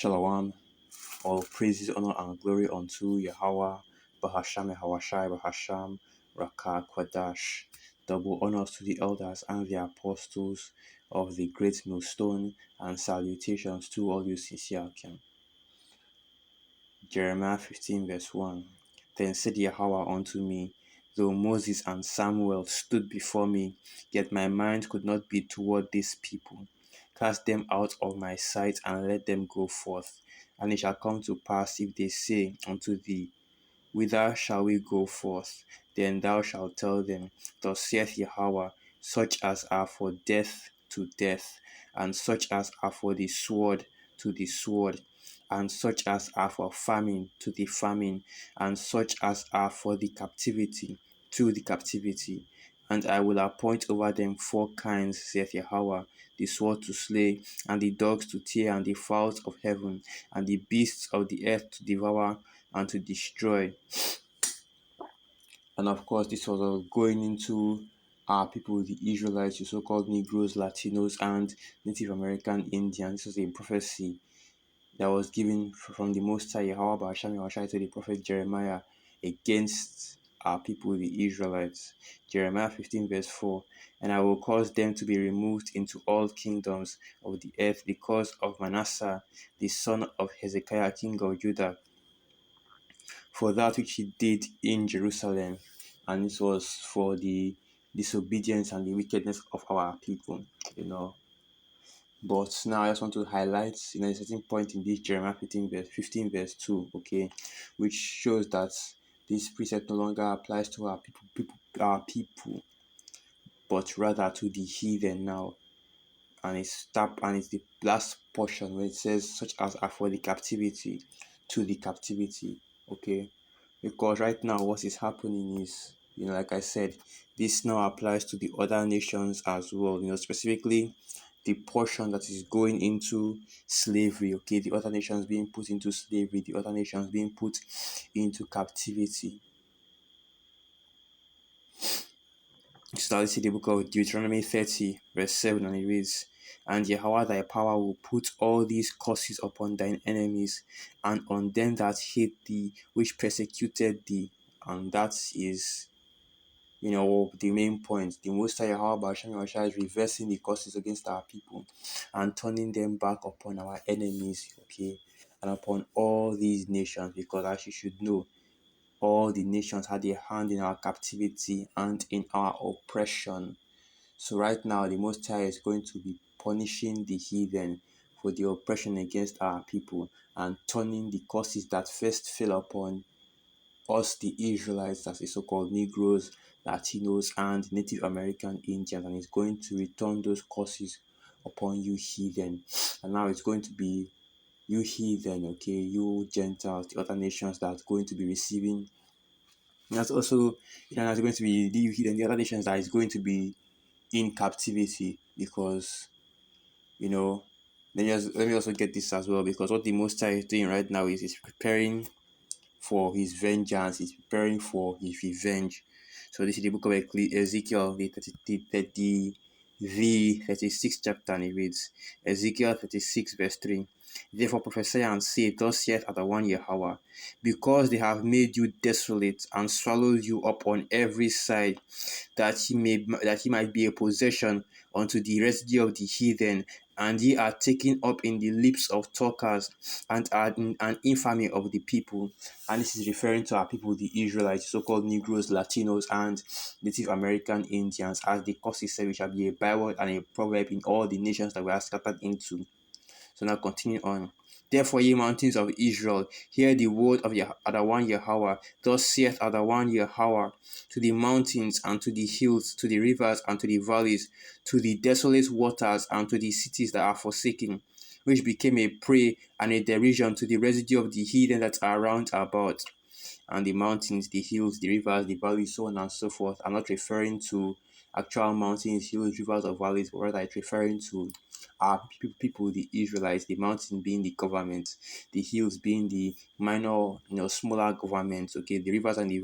Shalom. All praises, honor, and glory unto Yahweh, Bahasham, Yahawashai, Bahasham, Raka, Kwadash. Double honors to the elders and the apostles of the great millstone, and salutations to all you sincere kin. Jeremiah 15, verse 1. Then said Yahweh unto me, though Moses and Samuel stood before me, yet my mind could not be toward this people. Cast them out of my sight, and let them go forth. And it shall come to pass, if they say unto thee, Whither shall we go forth? Then thou shalt tell them, Thus saith Yahweh, such as are for death to death, and such as are for the sword to the sword, and such as are for famine to the famine, and such as are for the captivity to the captivity. And I will appoint over them 4 kinds, saith Yahweh, the sword to slay, and the dogs to tear, and the fowls of heaven, and the beasts of the earth to devour and to destroy. And of course, this was going into our people, the Israelites, the so-called Negroes, Latinos, and Native American Indians. This was a prophecy that was given from the Most High Yahweh Ba'asham to the prophet Jeremiah against our people, the Israelites. Jeremiah 15, verse 4. And I will cause them to be removed into all kingdoms of the earth because of Manasseh, the son of Hezekiah, king of Judah, for that which he did in Jerusalem, and this was for the disobedience and the wickedness of our people. But now I just want to highlight, a certain point in this Jeremiah 15 verse 2, okay, which shows that this precept no longer applies to our people, but rather to the heathen now. And it's the last portion where it says, such as are for the captivity to the captivity, okay. Because right now what is happening is, like I said, this now applies to the other nations as well, specifically the portion that is going into slavery, okay, the other nations being put into slavery, the other nations being put into captivity. So let's see the book of Deuteronomy 30, verse 7, and it reads, And Yahweh thy power will put all these curses upon thine enemies, and on them that hate thee, which persecuted thee. And that is, the main point. The Most High Yahweh Ba'asham is reversing the curses against our people and turning them back upon our enemies, okay, and upon all these nations, because as you should know, all the nations had a hand in our captivity and in our oppression. So right now, the Most High is going to be punishing the heathen for the oppression against our people and turning the curses that first fell upon us, the Israelites, as the so-called Negroes, Latinos, and Native American Indians, and is going to return those curses upon you heathen. And now it's going to be you heathen, okay, you Gentiles, the other nations that are going to be receiving. And that's also, that's going to be the heathen, the other nations that is going to be in captivity, because let me also get this as well, because what the Most High is doing right now is he's preparing for his vengeance, he's preparing for his revenge. So this is the book of Ezekiel, the 36th chapter, and it reads, Ezekiel 36 verse 3. Therefore prophesy and say, Thus saith the one Yahweh, because they have made you desolate and swallowed you up on every side, that he might be a possession unto the residue of the heathen, and ye are taken up in the lips of talkers, and are in an infamy of the people. And this is referring to our people, the Israelites, so-called Negroes, Latinos, and Native American Indians, as the curses say, which shall be a byword and a proverb in all the nations that we are scattered into. So now continue on. Therefore, ye mountains of Israel, hear the word of Adawan Yahweh. Thus saith Adawan Yahweh to the mountains and to the hills, to the rivers and to the valleys, to the desolate waters and to the cities that are forsaken, which became a prey and a derision to the residue of the heathen that are round about. And the mountains, the hills, the rivers, the valleys, so on and so forth. I'm not referring to actual mountains, hills, rivers, or valleys, but rather it's referring to our people, the Israelites, the mountain being the government, the hills being the minor, smaller governments, okay, the rivers and the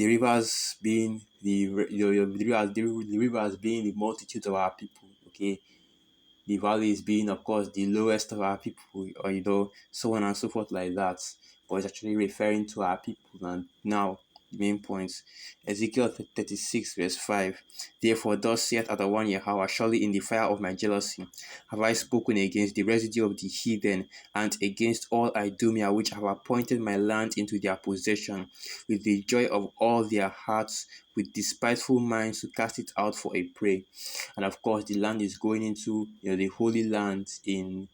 rivers being the rivers being the multitude of our people, okay, the valleys being, of course, the lowest of our people, or so on and so forth like that. But it's actually referring to our people. And now, the main points. Ezekiel 36, verse 5. Therefore, thus saith Adonai Yahweh, surely in the fire of my jealousy have I spoken against the residue of the heathen, and against all Idumea, which have appointed my land into their possession, with the joy of all their hearts, with despiteful minds to cast it out for a prey. And of course, the land is going into the Holy Land in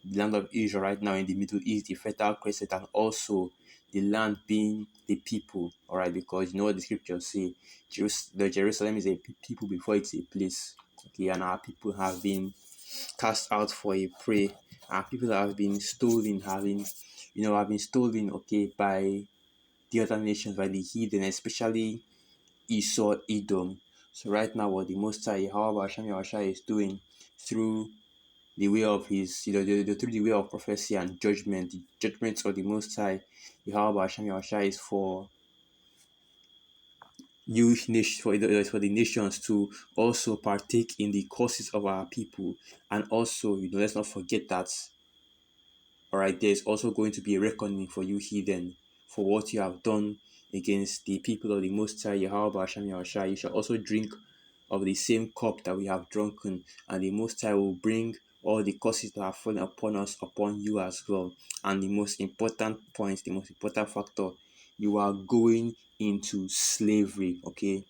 the land of Israel right now in the Middle East, the Fertile Crescent, and also the land being the people. All right, because you know what the scriptures say, the Jerusalem is a people before it's a place. Okay, and our people have been cast out for a prey. Our people have been stolen, have been stolen. Okay, by the other nations, by the heathen, especially Esau, Edom. So right now, what the Most High, however, Hashem Yahweh is doing through the way of his, through the way of prophecy and judgment, the judgments of the Most High, Yahweh Hashem Yahweh is for you nation, for the nations to also partake in the causes of our people, and also, let's not forget that. All right, there's also going to be a reckoning for you, heathen, for what you have done against the people of the Most High, Yahweh Hashem Yahweh. You shall also drink of the same cup that we have drunken, and the Most High will bring all the curses that have fallen upon us upon you as well. And the most important point, the most important factor, you are going into slavery, okay?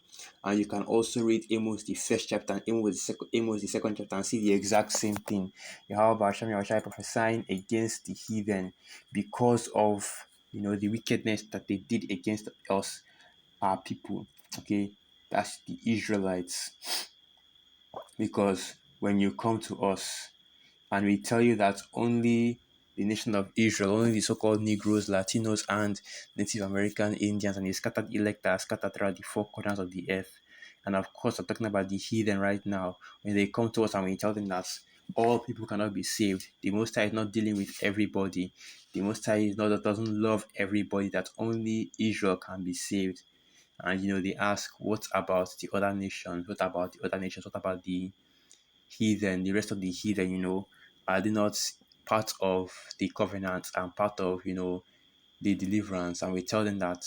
And you can also read Amos the first chapter and Amos the second chapter and see the exact same thing. Yahweh Hashem Yahweh prophesying against the heathen because of the wickedness that they did against us, our people. Okay, that's the Israelites. Because when you come to us and we tell you that only the nation of Israel, only the so-called Negroes, Latinos, and Native American Indians, and the scattered elect are scattered throughout the four corners of the earth. And of course, I'm talking about the heathen right now. When they come to us and we tell them that all people cannot be saved, the Most High is not dealing with everybody. The Most High is not, doesn't love everybody, that only Israel can be saved. And they ask, what about the other nations? What about the other nations? What about the heathen, the rest of the heathen, are they not part of the covenant and part of, the deliverance? And we tell them that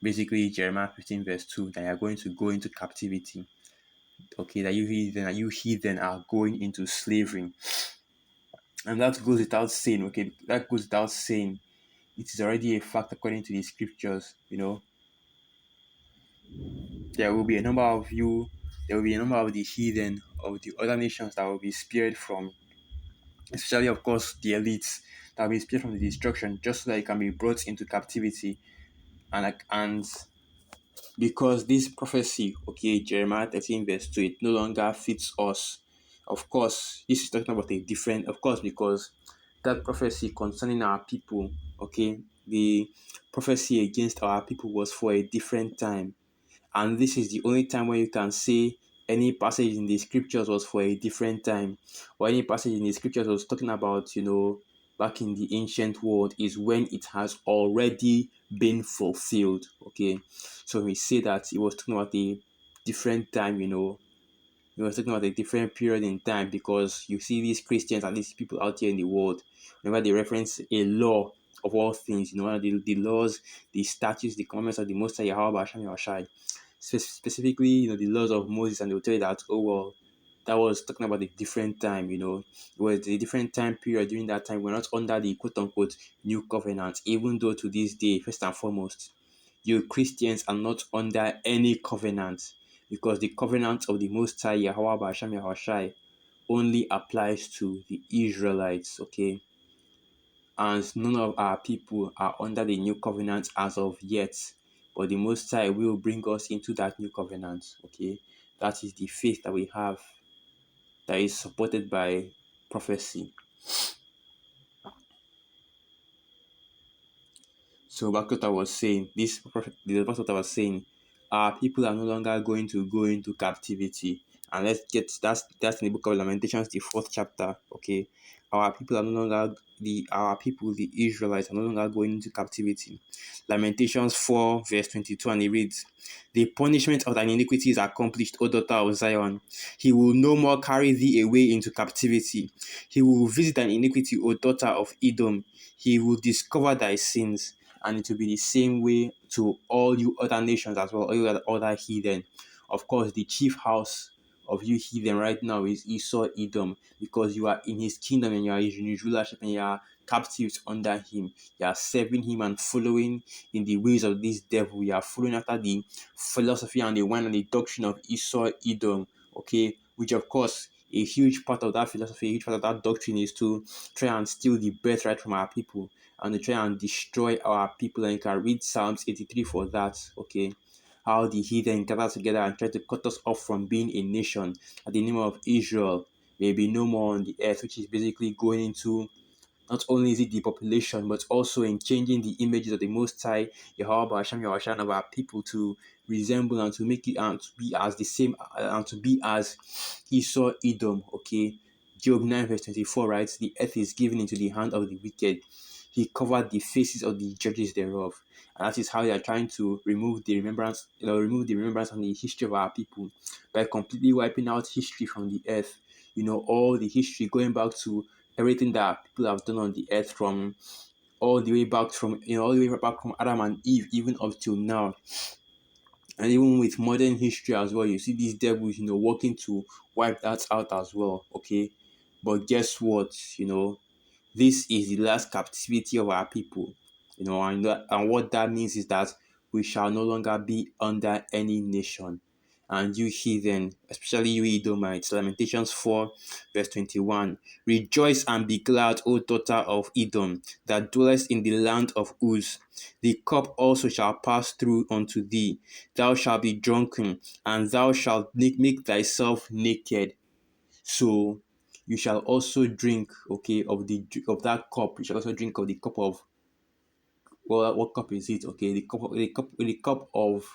basically Jeremiah 15 verse 2, that you're going to go into captivity. Okay, that you heathen are going into slavery. And that goes without saying, okay, that goes without saying. It is already a fact according to the scriptures, there will be a number of you, there will be a number of the heathen of the other nations that will be spared from, especially of course the elites, that will be spared from the destruction, just so that it can be brought into captivity. And because this prophecy, okay, Jeremiah 13 verse 2, it no longer fits us. Of course, this is talking about a different, of course, because that prophecy concerning our people, okay, the prophecy against our people was for a different time. And this is the only time when you can say any passage in the scriptures was for a different time, or any passage in the scriptures was talking about, back in the ancient world, is when it has already been fulfilled. Okay, so we say that it was talking about a different time, we were talking about a different period in time, because you see these Christians and these people out here in the world, whenever they reference a law of all things, the laws, the statutes, the commandments of the Most High Yahweh Hashem Yahweh, specifically, the laws of Moses, and they'll tell you that, oh well, that was talking about a different time, it was a different time period. During that time, we're not under the quote unquote new covenant, even though to this day, first and foremost, you Christians are not under any covenant, because the covenant of the Most High Yahweh Hashem Yahweh only applies to the Israelites, okay? And none of our people are under the new covenant as of yet. But the Most High will bring us into that new covenant, okay? That is the faith that we have, that is supported by prophecy. So back to what I was saying, what I was saying, our people are no longer going to go into captivity. And let's get that's in the book of Lamentations, the fourth chapter. Okay, our people are no longer our people, the Israelites, are no longer going into captivity. Lamentations 4, verse 22, and it reads, "The punishment of thine iniquity is accomplished, O daughter of Zion. He will no more carry thee away into captivity. He will visit thine iniquity, O daughter of Edom. He will discover thy sins." And it will be the same way to all you other nations as well, all you other heathen. Of course, the chief house of you heathen right now is Esau Edom, because you are in his kingdom and you are in his rulership and you are captives under him. You are serving him and following in the ways of this devil. You are following after the philosophy and the wine and the doctrine of Esau Edom. Okay, which of course a huge part of that philosophy, a huge part of that doctrine is to try and steal the birthright from our people and to try and destroy our people. And you can read Psalms 83 for that. Okay, how the heathen gather together and try to cut us off from being a nation, that the name of Israel may be no more on the earth, which is basically going into, not only is it the population, but also in changing the images of the Most High, Yahweh Hashem Yahweh of our people to resemble and to make it and to be as the same and to be as Esau Edom. Okay, Job 9 verse 24 writes, "The earth is given into the hand of the wicked. He covered the faces of the judges thereof." And that is how they are trying to remove the remembrance, remove the remembrance and the history of our people by completely wiping out history from the earth. All the history going back to everything that people have done on the earth, from all the way back from all the way back from Adam and Eve even up till now. And even with modern history as well, you see these devils working to wipe that out as well. Okay, but guess what? This is the last captivity of our people. And what that means is that we shall no longer be under any nation. And you heathen, especially you Edomites, Lamentations 4, verse 21. "Rejoice and be glad, O daughter of Edom, that dwellest in the land of Uz. The cup also shall pass through unto thee. Thou shalt be drunken, and thou shalt make thyself naked. So you shall also drink, okay, of that cup. You shall also drink of the cup of, well, what cup is it? Okay, the cup of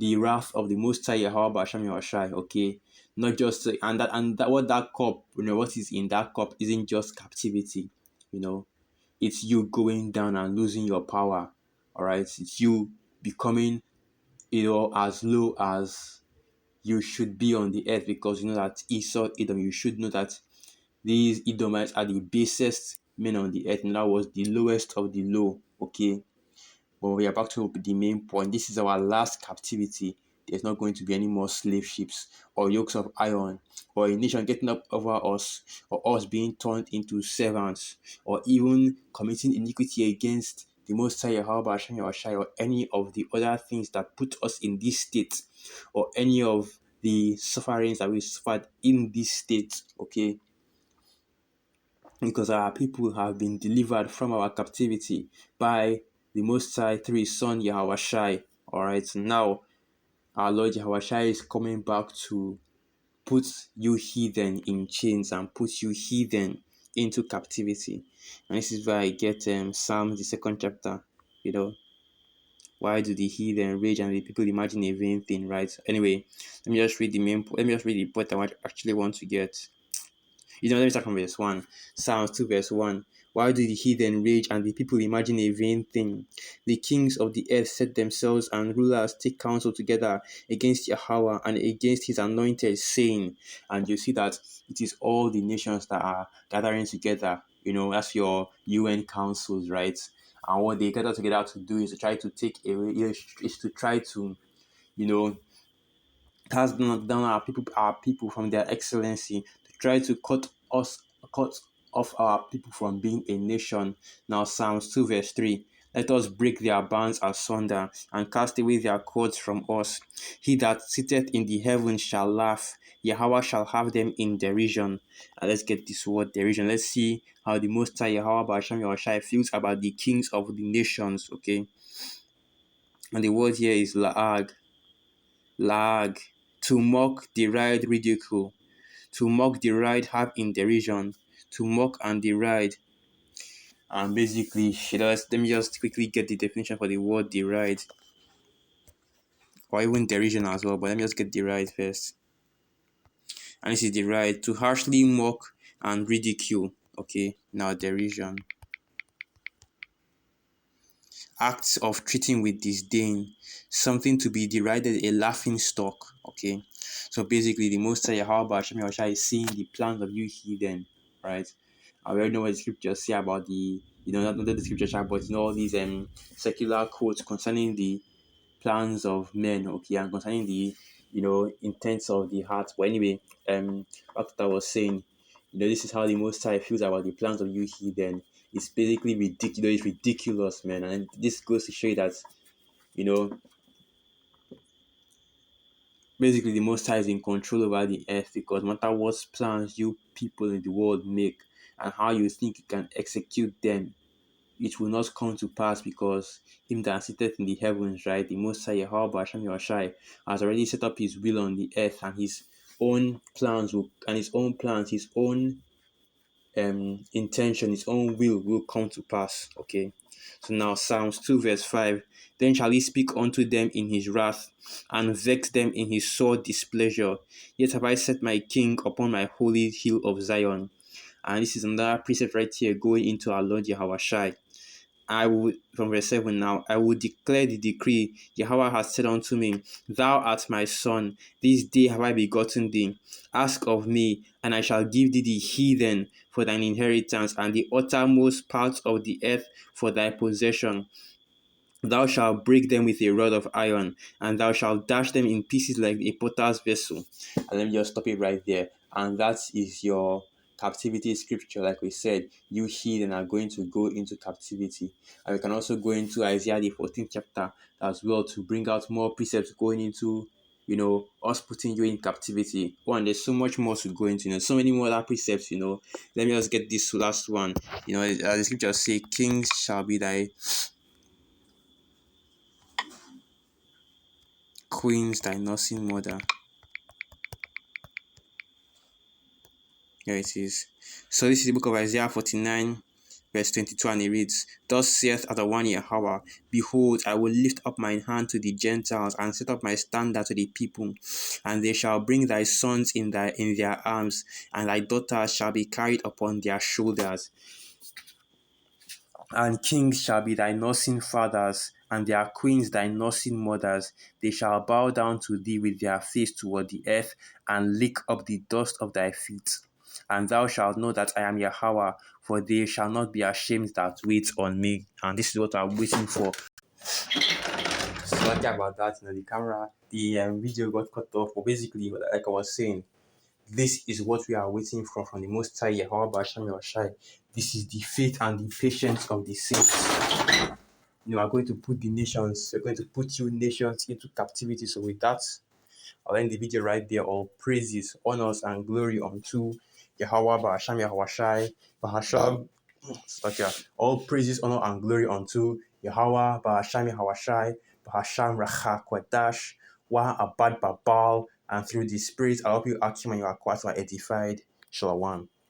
the wrath of the Most High Yahweh Basham Yahushai. Okay, not just and that what that cup, what is in that cup isn't just captivity. You know, it's you going down and losing your power. All right, it's you becoming, as low as you should be on the earth, because you know that Esau Edom. You should know that these Edomites are the basest men on the earth, and that was the lowest of the low. Okay, but we are back to the main point. This is our last captivity. There's not going to be any more slave ships or yokes of iron or a nation getting up over us or us being turned into servants or even committing iniquity against the Most High Yahweh Hashem Yahushai, or any of the other things that put us in this state, or any of the sufferings that we suffered in this state. Okay, because our people have been delivered from our captivity by the Most High through His Son Yahushai. Alright, now our Lord Yahushai is coming back to put you heathen in chains and put you heathen into captivity. And this is where I get Psalm the second chapter. Why do the heathen rage and the people imagine a vain thing, right? Anyway, let me just read the point I actually want to get. Let me start from verse 1. Psalms 2, verse 1. "Why do the heathen rage and the people imagine a vain thing? The kings of the earth set themselves, and rulers take counsel together against Yahweh and against his anointed, saying," and you see that it is all the nations that are gathering together. That's your UN councils, right? And what they gather together to do is to try to take away, is to try to, you know, cast down our people from their excellency, to try to cut off our people from being a nation. Now Psalms 2 verse 3. "Let us break their bands asunder and cast away their cords from us. He that sitteth in the heavens shall laugh. Yahweh shall have them in derision." And let's get this word derision. Let's see how the Most High Yahweh Basham Yahushai feels about the kings of the nations. Okay, and the word here is laag. Lag, to mock, deride, ridicule, to mock, deride, have in derision, to mock and deride. And basically, let me just quickly get the definition for the word deride, or even derision as well, but let me just get deride first. And this is the right to harshly mock and ridicule. Okay, now derision. Acts of treating with disdain, something to be derided, a laughing stock. Okay, so basically, the Most High Yahweh Hashem Yahushua is seeing the plans of you heathen, right? I already know what the scriptures say about the, not the scriptures, but all these secular quotes concerning the plans of men, okay, and concerning the intents of the heart. But anyway, what I was saying, this is how the Most High feels about the plans of you heathen. It's basically ridiculous. It's ridiculous, man. And this goes to show you that you know basically the Most High is in control over the earth, because no matter what plans you people in the world make and how you think you can execute them, it will not come to pass, because him that sitteth in the heavens, right, the Most High Yahweh Hashem Yahushai, has already set up his will on the earth, and his own plans will, and his own plans, his own intention, his own will come to pass. Okay. So now Psalms 2 verse 5. Then shall he speak unto them in his wrath, and vex them in his sore displeasure. Yet have I set my king upon my holy hill of Zion. And this is another precept right here going into our Lord Yahushai. I will, from verse 7 now, I will declare the decree. Yahweh has said unto me, Thou art my son, this day have I begotten thee. Ask of me, and I shall give thee the heathen for thine inheritance, and the uttermost parts of the earth for thy possession. Thou shalt break them with a rod of iron, and thou shalt dash them in pieces like a potter's vessel. And let me just stop it right there. And that is your captivity scripture. Like we said, you heathen are going to go into captivity. And we can also go into Isaiah the 14th chapter as well, to bring out more precepts going into us putting you in captivity. Oh, and there's so much more to go into, so many more other precepts. Let me just get this last one. The scriptures say, Kings shall be thy queens, thy nursing mother. Here it is. So this is the book of Isaiah 49, verse 22, and it reads, Thus saith Adonai Yahweh, Behold, I will lift up mine hand to the Gentiles, and set up my standard to the people, and they shall bring thy sons in their arms, and thy daughters shall be carried upon their shoulders. And kings shall be thy nursing fathers, and their queens thy nursing mothers. They shall bow down to thee with their face toward the earth, and lick up the dust of thy feet. And thou shalt know that I am Yahweh, for they shall not be ashamed that wait on me. And this is what I'm waiting for. Sorry about that. The camera, the video got cut off. But basically, like I was saying, this is what we are waiting for from the Most High Yahweh Basham Yoshai. This is the faith and the patience of the saints. We are going to put the nations, we're going to put you nations into captivity. So with that, I'll end the video right there. All praises, honors, and glory unto Yahweh Basham Yahushai Bahasham. All praises, honor, and glory unto Yahweh Bahasham Yahushai Bahasham Racha Kwadash Wa Abad Babal. And through the Spirit, I hope you Akim and you are quite edified. Shalom.